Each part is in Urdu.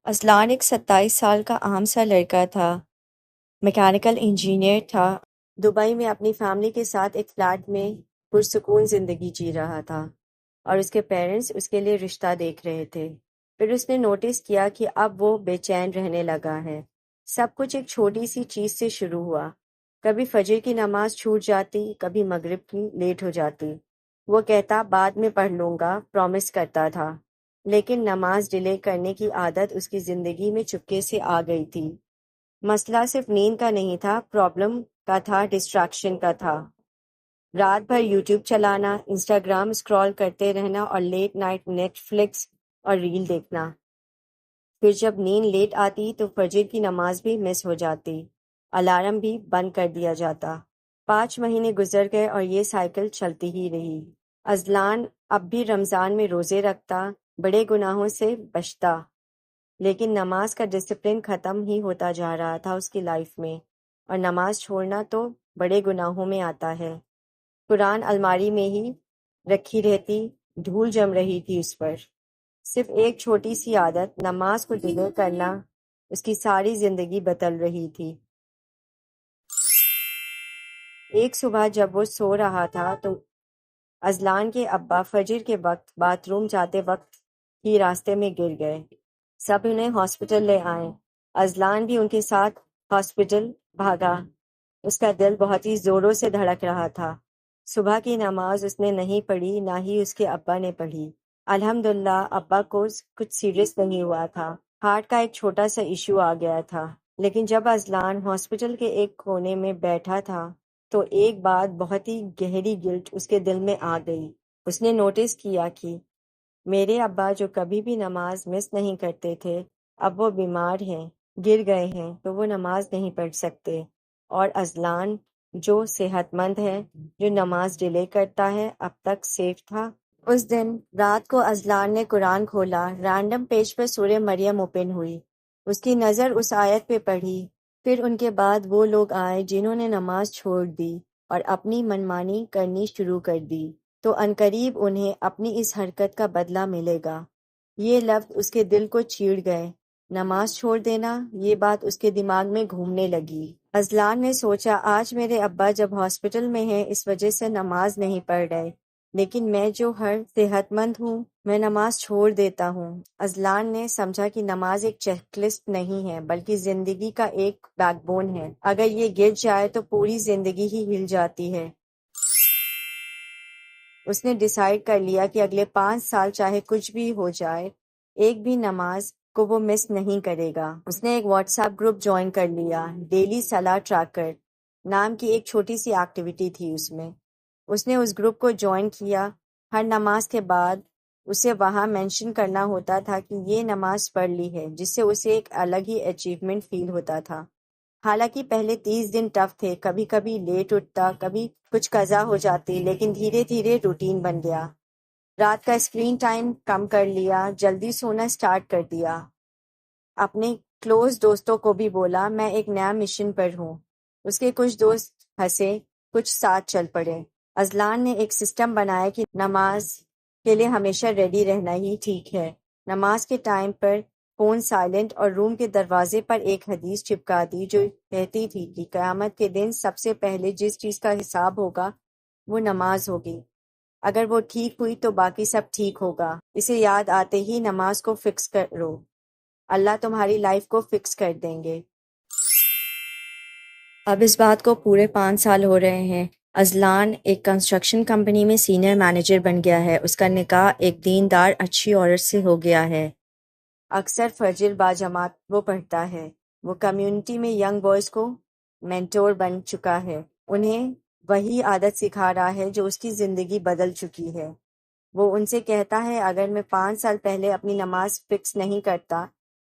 اصلان ایک 27 سال کا عام سا لڑکا تھا، میکینیکل انجینئر تھا۔ دبئی میں اپنی فیملی کے ساتھ ایک فلیٹ میں پرسکون زندگی جی رہا تھا اور اس کے پیرنٹس اس کے لیے رشتہ دیکھ رہے تھے۔ پھر اس نے نوٹس کیا کہ اب وہ بے چین رہنے لگا ہے۔ سب کچھ ایک چھوٹی سی چیز سے شروع ہوا۔ کبھی فجر کی نماز چھوٹ جاتی، کبھی مغرب کی لیٹ ہو جاتی۔ وہ کہتا بعد میں پڑھ لوں گا، پرومس کرتا تھا، لیکن نماز ڈیلے کرنے کی عادت اس کی زندگی میں چپکے سے آ گئی تھی۔ مسئلہ صرف نیند کا نہیں تھا، پرابلم کا تھا، ڈسٹریکشن کا تھا۔ رات بھر یوٹیوب چلانا، انسٹاگرام اسکرول کرتے رہنا اور لیٹ نائٹ نیٹ فلکس اور ریل دیکھنا۔ پھر جب نیند لیٹ آتی تو فجر کی نماز بھی مس ہو جاتی، الارم بھی بند کر دیا جاتا۔ 5 مہینے گزر گئے اور یہ سائیکل چلتی ہی رہی۔ اذلان اب بھی رمضان میں روزے رکھتا، بڑے گناہوں سے بچتا، لیکن نماز کا ڈسپلن ختم ہی ہوتا جا رہا تھا اس کی لائف میں، اور نماز چھوڑنا تو بڑے گناہوں میں آتا ہے۔ قرآن الماری میں ہی رکھی رہتی، دھول جم رہی تھی اس پر۔ صرف ایک چھوٹی سی عادت، نماز کو ڈیلے کرنا، اس کی ساری زندگی بدل رہی تھی۔ ایک صبح جب وہ سو رہا تھا تو اذلان کے ابا فجر کے وقت باتھ روم جاتے وقت ہی راستے میں گر گئے۔ سب انہیں ہاسپٹل لے آئے، اذلان بھی ان کے ساتھ ہاسپٹل بھاگا۔ اس کا دل بہت ہی زوروں سے دھڑک رہا تھا۔ صبح کی نماز اس نے نہیں پڑھی، نہ ہی اس کے ابا نے پڑھی۔ الحمدللہ ابا کو کچھ سیریس نہیں ہوا تھا، ہارٹ کا ایک چھوٹا سا ایشو آ گیا تھا۔ لیکن جب اذلان ہاسپٹل کے ایک کونے میں بیٹھا تھا تو ایک بات بہت ہی گہری گلٹ اس کے دل میں آ گئی۔ اس نے نوٹس کیا کہ میرے ابا جو کبھی بھی نماز مس نہیں کرتے تھے، اب وہ بیمار ہیں، گر گئے ہیں تو وہ نماز نہیں پڑھ سکتے، اور اذلان جو صحت مند ہے، جو نماز ڈیلے کرتا ہے، اب تک سیف تھا۔ اس دن رات کو اذلان نے قرآن کھولا، رینڈم پیج پر سورہ مریم اوپن ہوئی۔ اس کی نظر اس آیت پہ پڑھی، پھر ان کے بعد وہ لوگ آئے جنہوں نے نماز چھوڑ دی اور اپنی منمانی کرنی شروع کر دی، تو عنقریب انہیں اپنی اس حرکت کا بدلہ ملے گا۔ یہ لفظ اس کے دل کو چیڑ گئے۔ نماز چھوڑ دینا، یہ بات اس کے دماغ میں گھومنے لگی۔ اذلان نے سوچا آج میرے ابا جب ہاسپٹل میں ہیں اس وجہ سے نماز نہیں پڑھ رہے، لیکن میں جو ہر صحت مند ہوں، میں نماز چھوڑ دیتا ہوں۔ اذلان نے سمجھا کہ نماز ایک چیک لسٹ نہیں ہے بلکہ زندگی کا ایک بیک بون ہے۔ اگر یہ گر جائے تو پوری زندگی ہی ہل جاتی ہے۔ اس نے ڈیسائیڈ کر لیا کہ اگلے 5 سال چاہے کچھ بھی ہو جائے، ایک بھی نماز کو وہ مس نہیں کرے گا۔ اس نے ایک واٹس ایپ گروپ جوائن کر لیا، ڈیلی صلاح ٹریکر نام کی ایک چھوٹی سی ایکٹیویٹی تھی اس میں۔ اس نے اس گروپ کو جوائن کیا۔ ہر نماز کے بعد اسے وہاں مینشن کرنا ہوتا تھا کہ یہ نماز پڑھ لی ہے، جس سے اسے ایک الگ ہی اچیومنٹ فیل ہوتا تھا۔ حالانکہ پہلے 30 دن ٹف تھے، کبھی کبھی لیٹ اٹھتا، کبھی کچھ قضا ہو جاتی، لیکن دھیرے دھیرے روٹین بن گیا۔ رات کا اسکرین ٹائم کم کر لیا، جلدی سونا سٹارٹ کر دیا۔ اپنے کلوز دوستوں کو بھی بولا میں ایک نیا مشن پر ہوں۔ اس کے کچھ دوست ہنسے، کچھ ساتھ چل پڑے۔ اذلان نے ایک سسٹم بنایا کہ نماز کے لیے ہمیشہ ریڈی رہنا ہی ٹھیک ہے۔ نماز کے ٹائم پر فون سائلنٹ اور روم کے دروازے پر ایک حدیث چپکا دی جو کہتی تھی کہ قیامت کے دن سب سے پہلے جس چیز کا حساب ہوگا وہ نماز ہوگی۔ اگر وہ ٹھیک ہوئی تو باقی سب ٹھیک ہوگا۔ اسے یاد آتے ہی نماز کو فکس کرو، اللہ تمہاری لائف کو فکس کر دیں گے۔ اب اس بات کو پورے 5 سال ہو رہے ہیں۔ اذلان ایک کنسٹرکشن کمپنی میں سینئر مینیجر بن گیا ہے۔ اس کا نکاح ایک دیندار اچھی عورت سے ہو گیا ہے۔ اکثر فجر باجماعت وہ پڑھتا ہے۔ وہ کمیونٹی میں ینگ بوائز کو مینٹور بن چکا ہے، انہیں وہی عادت سکھا رہا ہے جو اس کی زندگی بدل چکی ہے۔ وہ ان سے کہتا ہے اگر میں 5 سال پہلے اپنی نماز فکس نہیں کرتا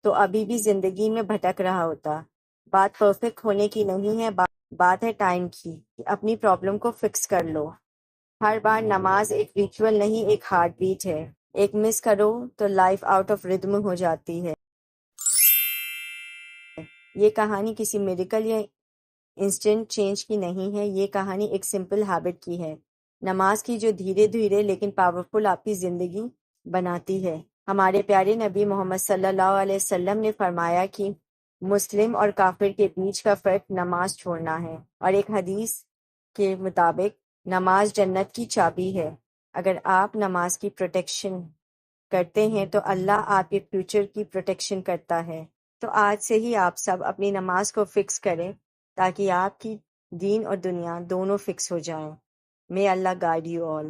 تو ابھی بھی زندگی میں بھٹک رہا ہوتا۔ بات پرفیکٹ ہونے کی نہیں ہے، بات ہے ٹائم کی، کہ اپنی پرابلم کو فکس کر لو۔ ہر بار نماز ایک ریچول نہیں، ایک ہارٹ بیٹ ہے۔ ایک مس کرو تو لائف آؤٹ آف ردم ہو جاتی ہے۔ یہ کہانی کسی میڈیکل یا انسٹنٹ چینج کی نہیں ہے، یہ کہانی ایک سمپل ہیبٹ کی ہے، نماز کی جو دھیرے دھیرے لیکن پاورفل آپ کی زندگی بناتی ہے۔ ہمارے پیارے نبی محمد صلی اللہ علیہ وسلم نے فرمایا کہ مسلم اور کافر کے بیچ کا فرق نماز چھوڑنا ہے، اور ایک حدیث کے مطابق نماز جنت کی چابی ہے۔ اگر آپ نماز کی پروٹیکشن کرتے ہیں تو اللہ آپ کے فیوچر کی پروٹیکشن کرتا ہے۔ تو آج سے ہی آپ سب اپنی نماز کو فکس کریں تاکہ آپ کی دین اور دنیا دونوں فکس ہو جائیں۔ May Allah guide you all.